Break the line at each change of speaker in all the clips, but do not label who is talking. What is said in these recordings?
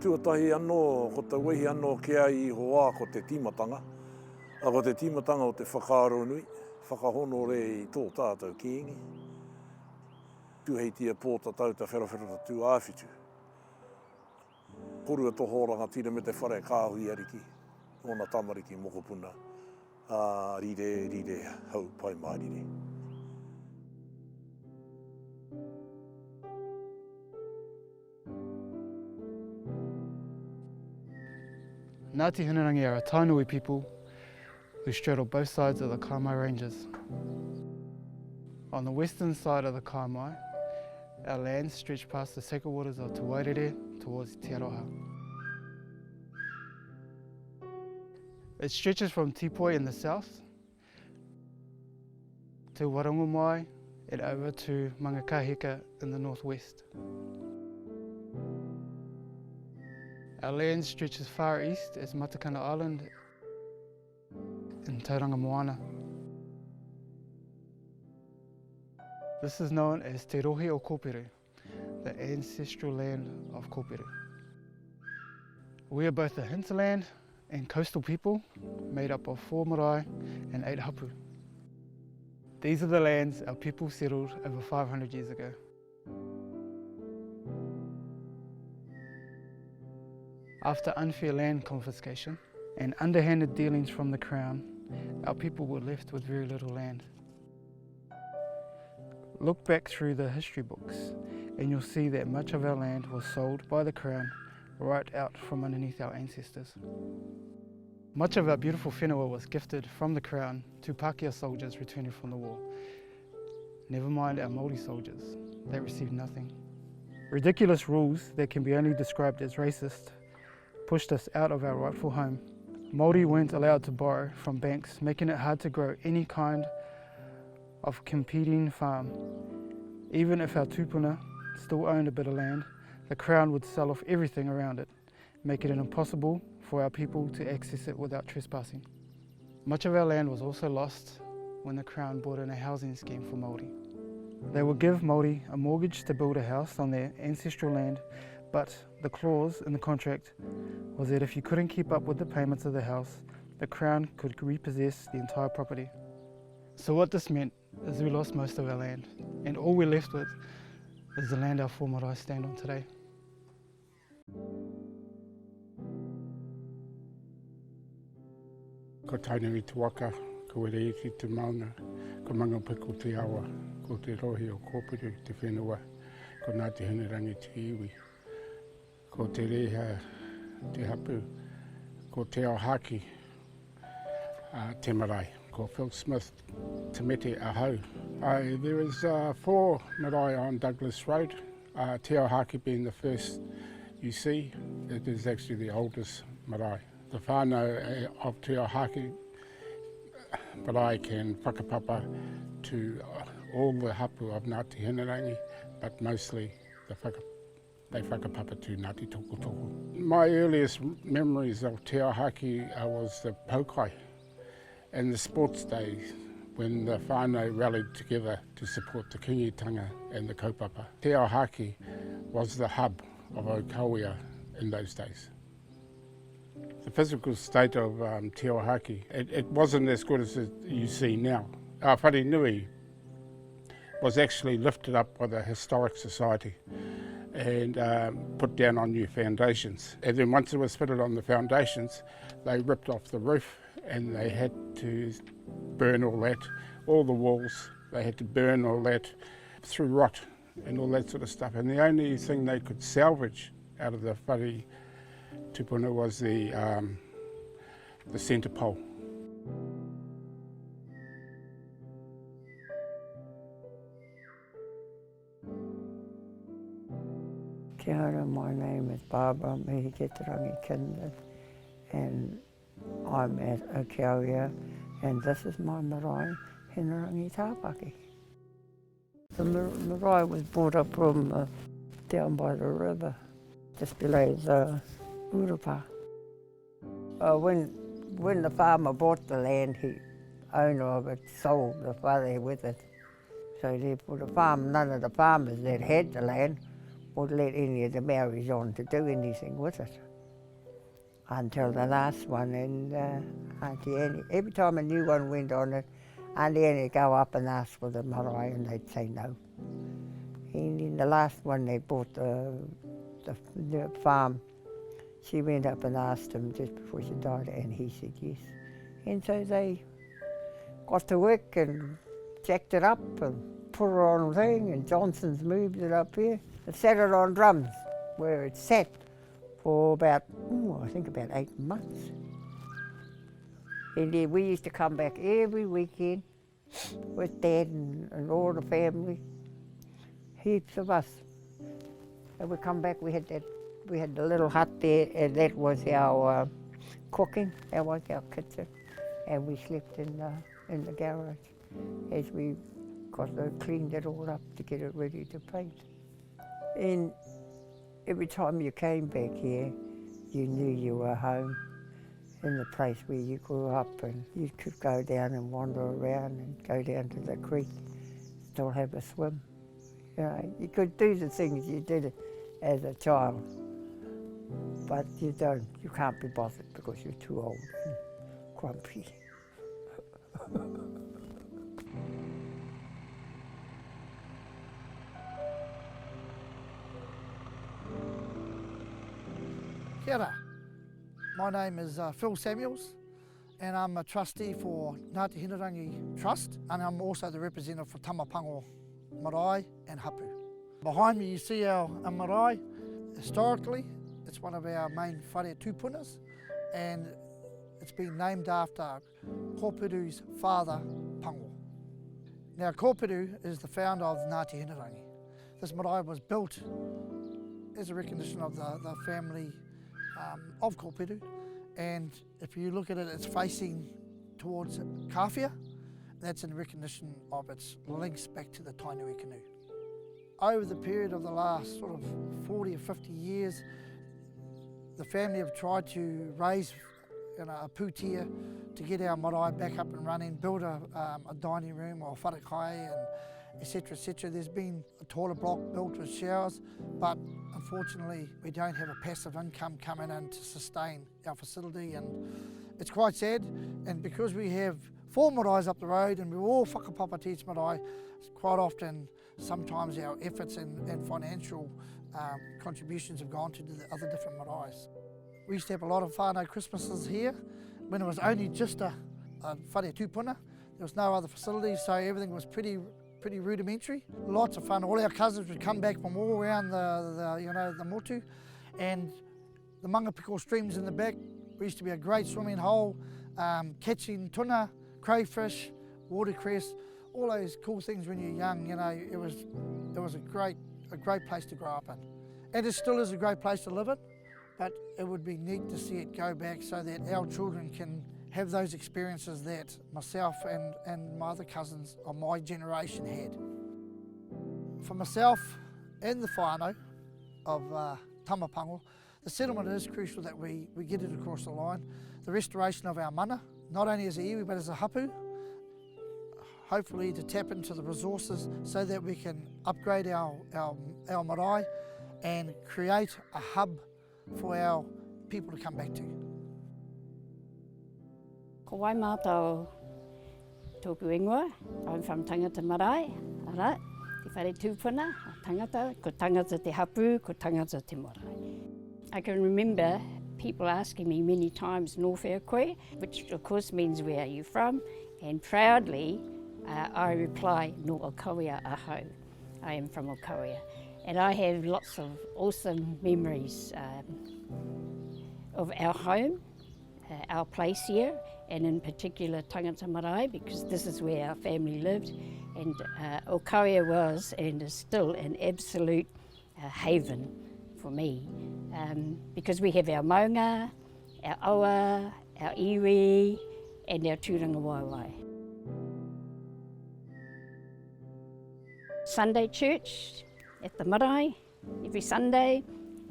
Tuatahi anō, ko te wehi anō kia I hoa ko te timatanga. A ko te timatanga o te whakaaro nui, whakahono re I tō tātou kiingi. Tuheitia pōta tau te wherawhera tū āwhitu. Korua toho rangatira me te whare kāhui ariki, ona tamariki mokopuna. Rire, hau pai mārire.
Ngāti Hinerangi are a Tainui people who straddle both sides of the Kaimai Ranges. On the western side of the Kaimai, our lands stretch past the sacred waters of Te Wairere towards Te Aroha. It stretches from Tipoi in the south to Warangomai and over to Mangakahika in the northwest. Our land stretches far east as Matakana Island in Tauranga Moana. This is known as Te Rohe o Kōpere, the ancestral land of Kōpere. We are both a hinterland and coastal people made up of 4 marae and 8 hapu. These are the lands our people settled over 500 years ago. After unfair land confiscation and underhanded dealings from the Crown, our people were left with very little land. Look back through the history books and you'll see that much of our land was sold by the Crown right out from underneath our ancestors. Much of our beautiful whenua was gifted from the Crown to Pākehā soldiers returning from the war. Never mind our Māori soldiers, they received nothing. Ridiculous rules that can be only described as racist pushed us out of our rightful home. Māori weren't allowed to borrow from banks, making it hard to grow any kind of competing farm. Even if our tupuna still owned a bit of land, the Crown would sell off everything around it, making it impossible for our people to access it without trespassing. Much of our land was also lost when the Crown brought in a housing scheme for Māori. They would give Māori a mortgage to build a house on their ancestral land, but the clause in the contract was that if you couldn't keep up with the payments of the house, the Crown could repossess the entire property. So what this meant is we lost most of our land, and all we're left with is the land our 4 marae stand on today.
Ko tainui te waka, ko were eki te maunga, ko mangapiko te awa, ko te rohe o kōpere te whenua, ko Ngāti Hinerangi te iwi, ko te reha te hapu, ko te ao haki, te marae, ko Phil Smith, te mete ahau. There is 4 marae on Douglas Road, te ao haki being the first you see. It is actually the oldest marae. The whānau of te ao haki marae can whakapapa to all the hapu of Ngāti Hinerangi, but mostly they whakapapa to Ngāti Tokotoko. My earliest memories of te ao haki was the paukai and the sports days when the whānau rallied together to support the kingitanga and the kaupapa. Te ao haki was the hub of Okauia in those days. The physical state of te ao haki, it wasn't as good as you see now. Our whare nui was actually lifted up by the Historic Society and put down on new foundations. And then once it was fitted on the foundations, they ripped off the roof and they had to burn all that, all the walls, they had to burn all that through rot and all that sort of stuff. And the only thing they could salvage out of the whare tupuna was the centre pole.
Kia ora, my name is Barbara Mihiketerangi Kinder, and I'm at Okauia, and this is my marae, Hinerangi Tāpaki. The marae was brought up from down by the river, just below the Urapa. When the farmer bought the land, the owner of it sold the whare with it. So therefore none of the farmers that had the land or let any of the Maoris on to do anything with it. Until the last one, and Auntie Annie, every time a new one went on it, Auntie Annie would go up and ask for the marae and they'd say no. And in the last one they bought the farm, she went up and asked him just before she died and he said yes. And so they got to work and jacked it up and put it on a thing, and Johnson's moved it up here and set it on drums where it sat for about, I think about 8 months. And then we used to come back every weekend with Dad and all the family, heaps of us. And we come back, we had the little hut there, and that was our cooking, that was our kitchen. And we slept in the garage as we cleaned it all up to get it ready to paint. And every time you came back here, you knew you were home in the place where you grew up, and you could go down and wander around and go down to the creek, still have a swim. You know, you could do the things you did as a child, but you can't be bothered because you're too old and grumpy.
Kia ora. My name is Phil Samuels, and I'm a trustee for Ngāti Hinerangi Trust, and I'm also the representative for Tamapango marae and hapu. Behind me you see our marae. Historically, it's one of our main whare tūpunas, and it's been named after Kōpuru's father, Pango. Now, Kōpuru is the founder of Ngāti Hinerangi. This marae was built as a recognition of the family of Kōpuru, and if you look at it, it's facing towards Kawhia. That's in recognition of its links back to the Tainui canoe. Over the period of the last sort of 40 or 50 years, the family have tried to raise a pūtea to get our marae back up and running, build a dining room or wharekai, and etc, etc. There's been a toilet block built with showers, but unfortunately we don't have a passive income coming in to sustain our facility, and it's quite sad. And because we have 4 maraes up the road and we're all whakapapa te marae, quite often sometimes our efforts and financial contributions have gone to the other different maraes. We used to have a lot of whānau Christmases here when it was only just a whare tūpuna. There was no other facilities, so everything was pretty rudimentary. Lots of fun. All our cousins would come back from all around the motu, and the Mangapiko streams in the back. We used to be a great swimming hole, catching tuna, crayfish, watercress, all those cool things when you're young. You know, it was a great place to grow up in, and it still is a great place to live in. But it would be neat to see it go back so that our children can have those experiences that myself and my other cousins of my generation had. For myself and the whānau of Tamapango, the settlement is crucial that we get it across the line. The restoration of our mana, not only as a iwi but as a hapu, hopefully to tap into the resources so that we can upgrade our marae and create a hub for our people to come back to.
Ko wai mātou tōku ingoa. I'm from tangata marae, ara, te whare tūpuna, tangata, ko tangata te hapu, ko tangata te marae. I can remember people asking me many times, no whea koe, which of course means where are you from, and proudly I reply, no Okawea aho. I am from Okawea. And I have lots of awesome memories of our home, our place here, and in particular tangata marae, because this is where our family lived, and Okawea was and is still an absolute haven for me, because we have our maunga, our awa, our iwi, and our tūranga waiwai. Sunday church at the marae every Sunday,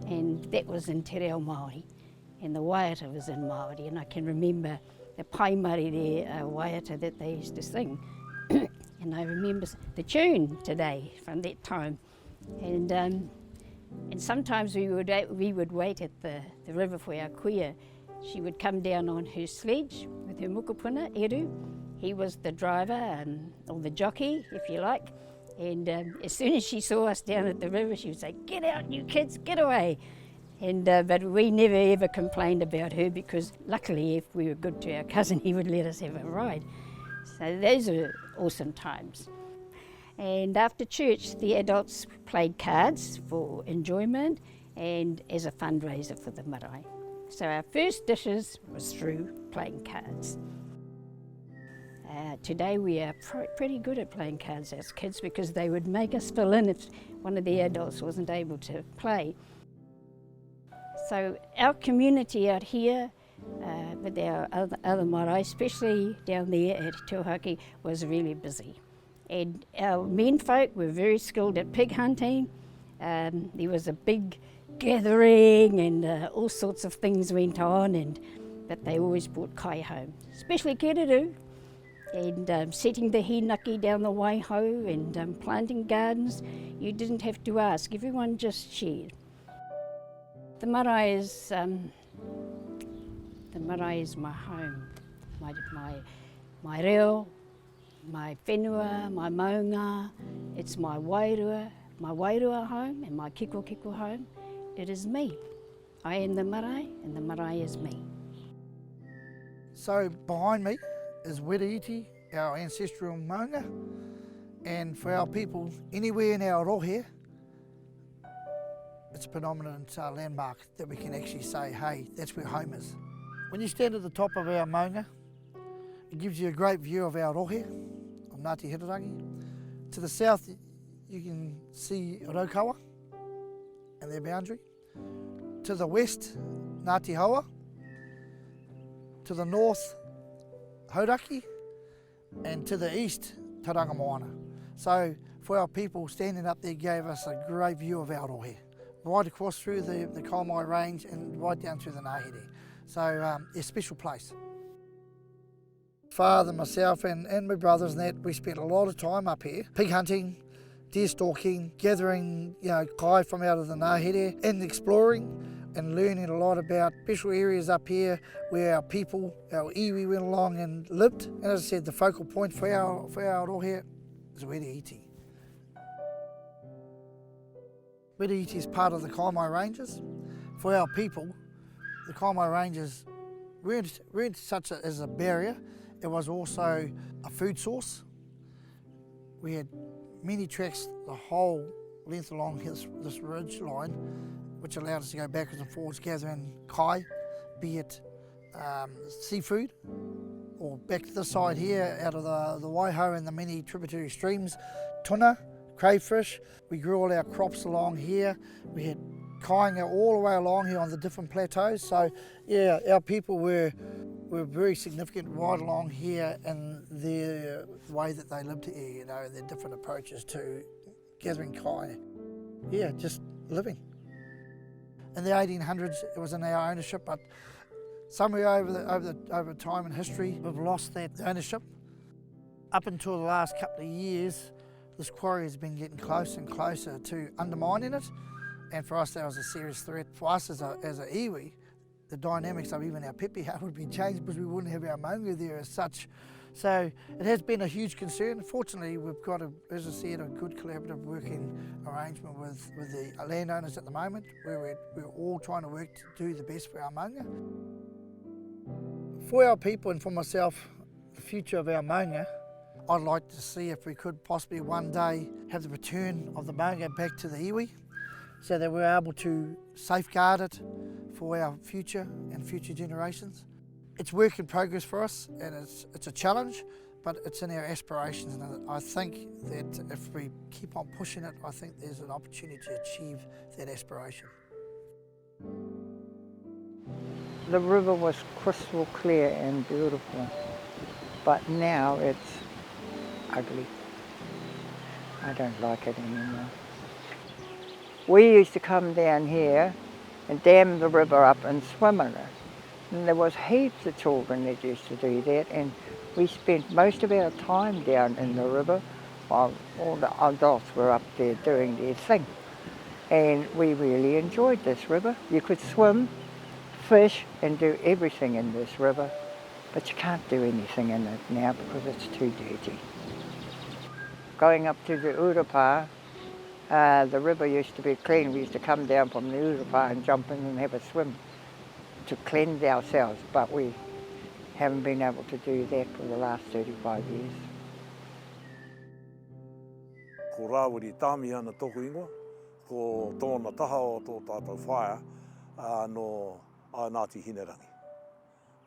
and that was in te reo Māori, and the waiata was in Māori, and I can remember the paimari there, waiata that they used to sing, and I remember the tune today from that time, and And sometimes we would wait at the river for our kuia. She would come down on her sledge with her mukupuna, Eru. He was the driver, or the jockey, if you like. And as soon as she saw us down at the river, she would say, "Get out, you kids, get away." And but we never ever complained about her, because luckily if we were good to our cousin, he would let us have a ride. So those are awesome times. And after church, the adults played cards for enjoyment and as a fundraiser for the marae. So our first dishes was through playing cards. Today we are pretty good at playing cards as kids, because they would make us fill in if one of the adults wasn't able to play. So our community out here, with our other marae, especially down there at Tauhaki, was really busy. And our men folk were very skilled at pig hunting. There was a big gathering and all sorts of things went on, but they always brought kai home, especially kereru, and setting the hinaki down the waiho and planting gardens. You didn't have to ask, everyone just shared. The marae is my home, my reo, my whenua, my maunga. It's my wairua home and my kiko home. It is me. I am the marae and the marae is me.
So behind me is Wiriiti, our ancestral maunga, and for our people anywhere in our rohe, it's a predominant landmark that we can actually say, hey, that's where home is. When you stand at the top of our maunga, it gives you a great view of our rohe, of Ngāti Hinerangi. To the south, you can see Raukawa and their boundary. To the west, Ngāti Hoa. To the north, Hauraki. And to the east, Tauranga Moana. So for our people, standing up there gave us a great view of our rohe, right across through the Kaimai Range and right down through the Ngāhere. So it's a special place. Father, myself and my brothers and that, we spent a lot of time up here, pig hunting, deer stalking, gathering kai from out of the Ngāhere, and exploring and learning a lot about special areas up here where our people, our iwi, went along and lived. And as I said, the focal point for our rohe is Wiriiti. Wiriiti is part of the Kaimai Ranges. For our people, the Kaimai Ranges weren't such as a barrier, it was also a food source. We had many tracks the whole length along this ridge line, which allowed us to go backwards and forwards gathering kai, be it seafood, or back to the side here out of the waiho and the many tributary streams, tuna, crayfish. We grew all our crops along here. We had kaiinga all the way along here on the different plateaus. So yeah, our people were very significant right along here in the way that they lived here, their different approaches to gathering kai. Yeah, just living. In the 1800s, it was in our ownership, but somewhere over time in history, we've lost that ownership. Up until the last couple of years, this quarry has been getting closer and closer to undermining it, and for us that was a serious threat. For us as a iwi, the dynamics of even our pepeha would be changed because we wouldn't have our maunga there as such. So it has been a huge concern. Fortunately, we've got, as I said, a good collaborative working arrangement with the landowners at the moment, where we're all trying to work to do the best for our maunga. For our people and for myself, the future of our maunga, I'd like to see if we could possibly one day have the return of the maunga back to the iwi, so that we're able to safeguard it for our future and future generations. It's work in progress for us, and it's a challenge, but it's in our aspirations, and I think that if we keep on pushing it, I think there's an opportunity to achieve that aspiration.
The river was crystal clear and beautiful, but now it's ugly. I don't like it anymore. We used to come down here and dam the river up and swim in it. And there was heaps of children that used to do that, and we spent most of our time down in the river while all the adults were up there doing their thing. And we really enjoyed this river. You could swim, fish, and do everything in this river, but you can't do anything in it now because it's too dirty. Going up to the Urupā, the river used to be clean. We used to come down from the Urupā and jump in and have a swim to cleanse ourselves, but we haven't been able to do that for the last 35 years.
Ko rāwiri tāmi ana toku ingoa, ko tōna taha o tō tātou whaia no Ngāti Hinerangi.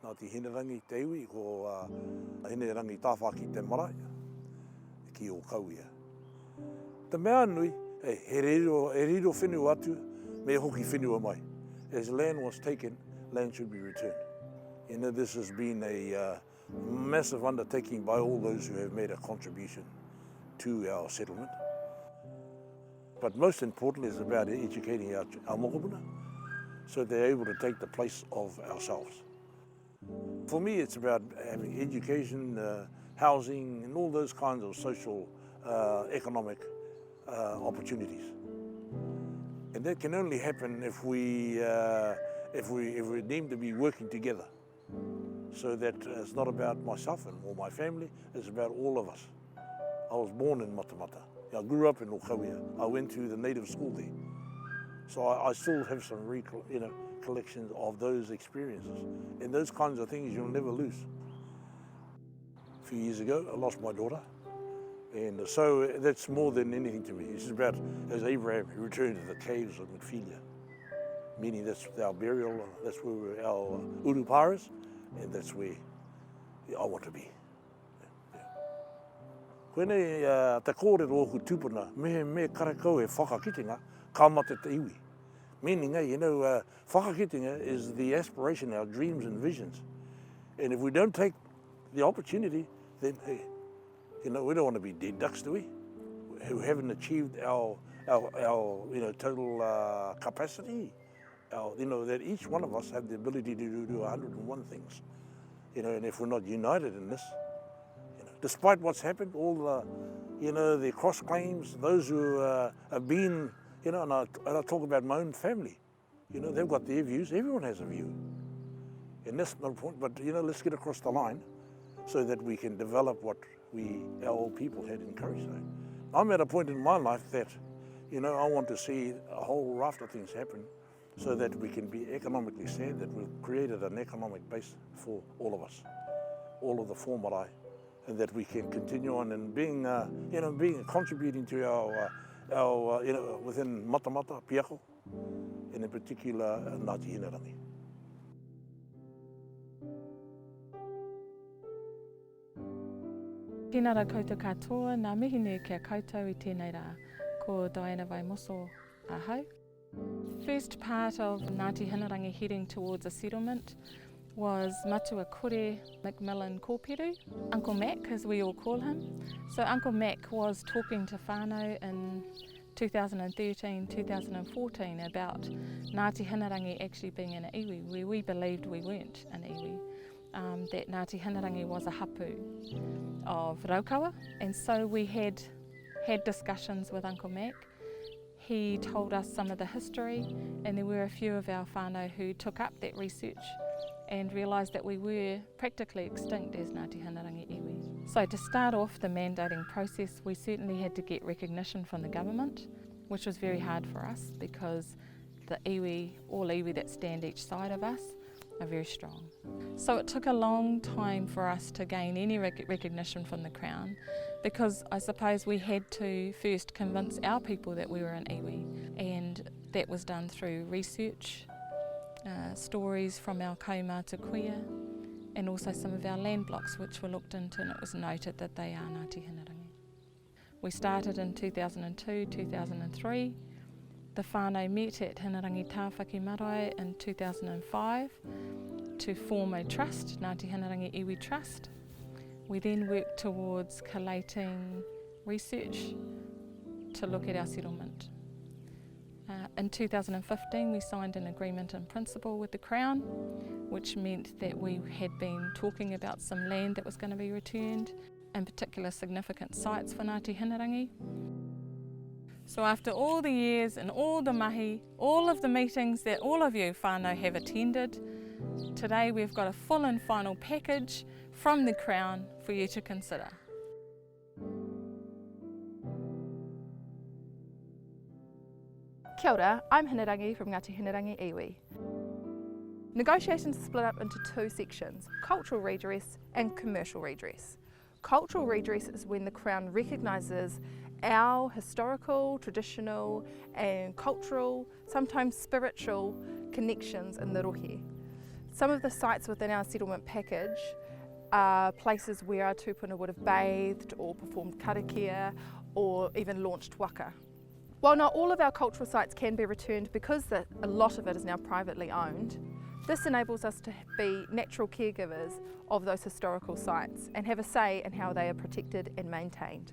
Ngāti Hinerangi te iwi, ko Hinerangi tāwhaki te marae, ki o kauia. Te mea nui, he riro whenua atu, me hoki whenua mai. As land was taken, land should be returned. You know, this has been a massive undertaking by all those who have made a contribution to our settlement. But most importantly, it's about educating our mokopuna so they're able to take the place of ourselves. For me, it's about having education, housing, and all those kinds of social, economic opportunities. And that can only happen if we deem to be working together. So that it's not about myself or my family, it's about all of us. I was born in Matamata. I grew up in Okauia. I went to the native school there. So I still have some collections of those experiences. And those kinds of things you'll never lose. A few years ago, I lost my daughter. And so that's more than anything to me. It's about as Abraham returned to the caves of Mephilia, meaning that's our burial, that's where our urupā is, and that's where I want to be. Koenei te kōrero oku tūpuna, me karakau e whakakitenga, ka mate te iwi. Meaning, whakakitenga is the aspiration, our dreams and visions. And if we don't take the opportunity, then, we don't want to be dead ducks, do we? Who haven't achieved our total capacity. That each one of us have the ability to do 101 things. And if we're not united in this, despite what's happened, all the cross claims, those who have been, and I talk about my own family, they've got their views. Everyone has a view, and that's not a point. But let's get across the line, so that we can develop what our old people had encouraged. I'm at a point in my life that, I want to see a whole raft of things happen, so that we can be economically sound, that we've created an economic base for all of us, all of the four marae, and that we can continue on and being contributing to our within Matamata, Piako, and in particular Ngāti Hinerangi.
Tēnā rā koutou katoa, nā mihi nui kia koutou I tēnei rā, ko Diana vai moso ahau. First part of Ngāti Hinerangi heading towards a settlement was Matua Kore Macmillan Kōperu, Uncle Mac as we all call him. So Uncle Mac was talking to whānau in 2013, 2014 about Ngāti Hinerangi actually being an iwi, where we believed we weren't an iwi. That Ngāti Hinerangi was a hapu of Raukawa, and so we had discussions with Uncle Mac. He told us some of the history, and there were a few of our whānau who took up that research and realised that we were practically extinct as Ngāti Hinerangi iwi. So to start off the mandating process, we certainly had to get recognition from the government, which was very hard for us because the iwi, all iwi that stand each side of us, are very strong. So it took a long time for us to gain any recognition from the Crown, because I suppose we had to first convince our people that we were an iwi, and that was done through research, stories from our kaumata kuia, and also some of our land blocks which were looked into, and it was noted that they are Ngāti Hinerangi. We started in 2002, 2003. The whānau met at Hinerangi Tāwhaki Marae in 2005 to form a trust, Ngāti Hinerangi Iwi Trust. We then worked towards collating research to look at our settlement. In 2015 we signed an agreement in principle with the Crown, which meant that we had been talking about some land that was going to be returned, in particular significant sites for Ngāti Hinerangi. So after all the years and all the mahi, all of the meetings that all of you whānau have attended, today we've got a full and final package from the Crown for you to consider.
Kia ora, I'm Hinerangi from Ngāti Hinerangi iwi. Negotiations are split up into two sections, cultural redress and commercial redress. Cultural redress is when the Crown recognises our historical, traditional and cultural, sometimes spiritual connections in the rohe. Some of the sites within our settlement package are places where our tūpuna would have bathed or performed karakia or even launched waka. While not all of our cultural sites can be returned because a lot of it is now privately owned, this enables us to be natural caregivers of those historical sites and have a say in how they are protected and maintained.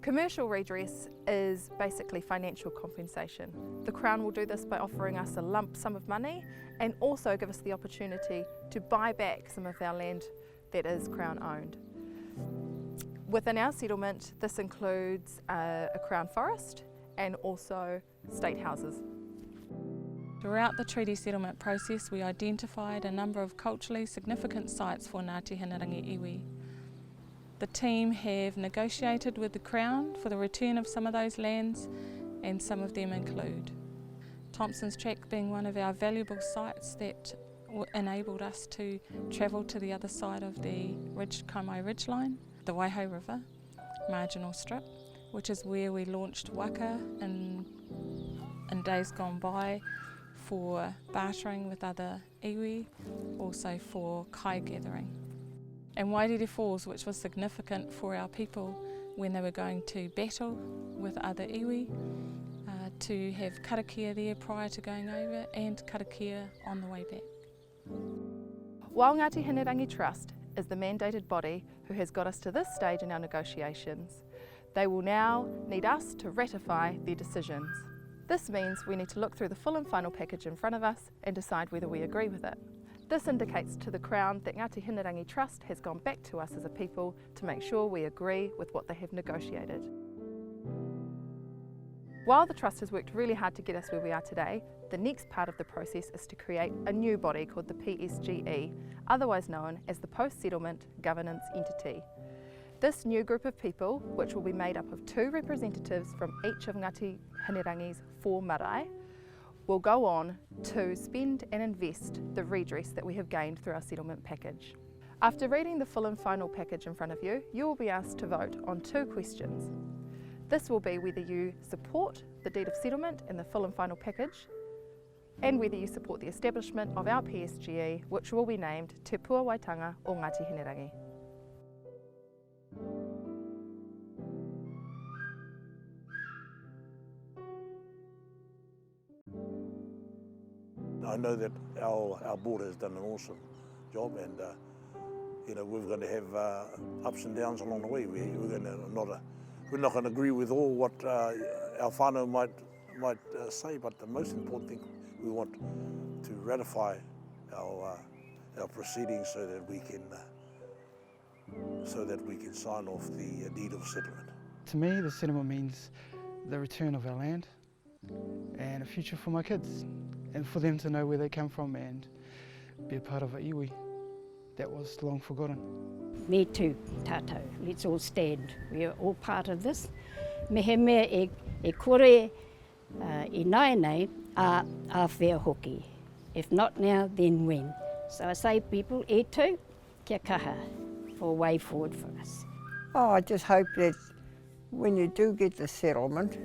Commercial redress is basically financial compensation. The Crown will do this by offering us a lump sum of money and also give us the opportunity to buy back some of our land that is Crown owned. Within our settlement, this includes a Crown forest and also state houses.
Throughout the treaty settlement process, we identified a number of culturally significant sites for Ngāti Hinerangi iwi. The team have negotiated with the Crown for the return of some of those lands, and some of them include Thompson's Track being one of our valuable sites that enabled us to travel to the other side of the Kaimai Ridgeline, the Waihau River, Marginal Strip, which is where we launched waka in days gone by for bartering with other iwi, also for kai gathering. And Wairere Falls, which was significant for our people when they were going to battle with other iwi, to have karakia there prior to going over and karakia on the way back.
While Ngāti Hinerangi Trust is the mandated body who has got us to this stage in our negotiations, they will now need us to ratify their decisions. This means we need to look through the full and final package in front of us and decide whether we agree with it. This indicates to the Crown that Ngāti Hinerangi Trust has gone back to us as a people to make sure we agree with what they have negotiated. While the Trust has worked really hard to get us where we are today, the next part of the process is to create a new body called the PSGE, otherwise known as the Post-Settlement Governance Entity. This new group of people, which will be made up of 2 representatives from each of Ngāti Hinerangi's 4 marae, will go on to spend and invest the redress that we have gained through our settlement package. After reading the full and final package in front of you, you will be asked to vote on 2 questions. This will be whether you support the deed of settlement and the full and final package, and whether you support the establishment of our PSGE, which will be named Te Pua Waitanga o Ngāti Hinerangi.
I know that our board has done an awesome job, and we're going to have ups and downs along the way. We're not going to agree with all what our whānau might say, but the most important thing, we want to ratify our proceedings so that we can sign off the deed of settlement.
To me, the settlement means the return of our land and a future for my kids, and for them to know where they come from and be a part of a iwi that was long forgotten.
Me too, tātou. Let's all stand. We are all part of this. Me he mea e kore I nai nei a whea hoki. If not now, then when? So I say, people, e tū, kia kaha, for a way forward for us.
Oh, I just hope that when you do get the settlement,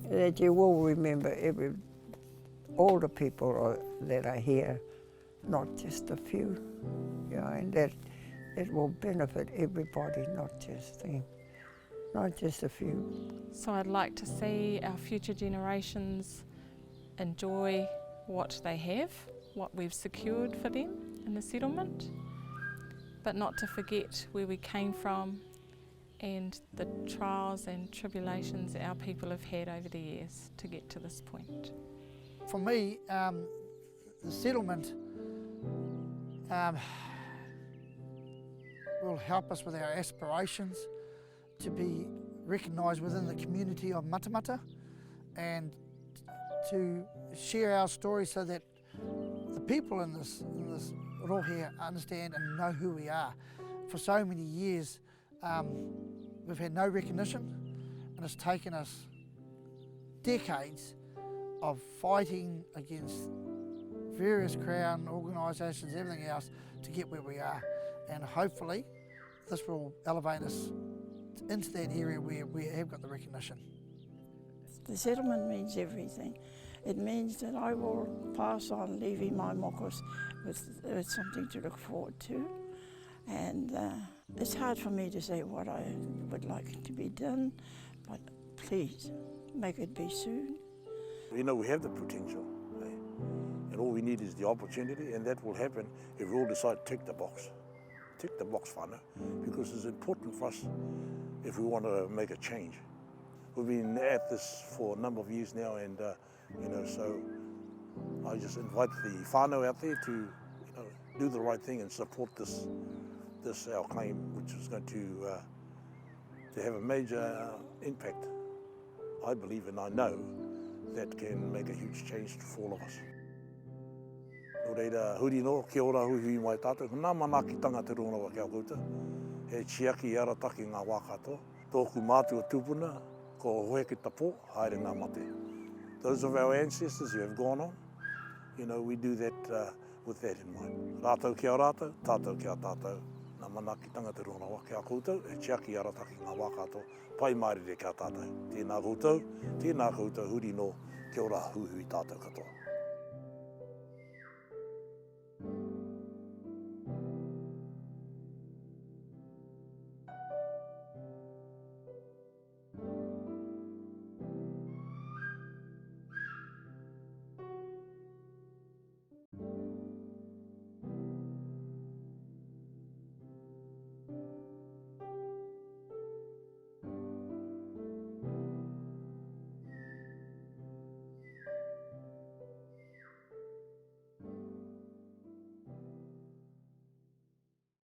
that you will remember all the people that are here, not just a few, and that it will benefit everybody, not just them, not just a few.
So I'd like to see our future generations enjoy what they have, what we've secured for them in the settlement, but not to forget where we came from and the trials and tribulations our people have had over the years to get to this point.
For me, the settlement will help us with our aspirations to be recognised within the community of Matamata, and to share our story so that the people in this rohe understand and know who we are. For so many years, we've had no recognition, and it's taken us decades of fighting against various Crown organisations, everything else, to get where we are. And hopefully this will elevate us into that area where we have got the recognition.
The settlement means everything. It means that I will pass on leaving my mokos with something to look forward to. And it's hard for me to say what I would like to be done, but please, make it be soon.
We know we have the potential, eh? And all we need is the opportunity, and that will happen if we all decide to tick the box. Tick the box, whānau, because it's important for us if we want to make a change. We've been at this for a number of years now, and so I just invite the whānau out there to do the right thing and support this our claim, which is going to have a major impact, I believe and I know, that can make a huge change for all of us. Nō reira, huri no, kia ora hui mai tātou, nā manakitanga te rongoa kia kouta, he chiaki arataki ngā wā katoa, tōku mātua tūpuna, ko hoe ki tapo, haere ngā mate. Those of our ancestors who have gone on, we do that with that in mind. Rātou kia rātou, tātou kia tātou, nā manakitanga te rongoa kia koutou, he chiaki arataki ngā wā katoa, pai mairere kia tātou. Tēnā koutou, huri no, kia ora hui tātou katoa.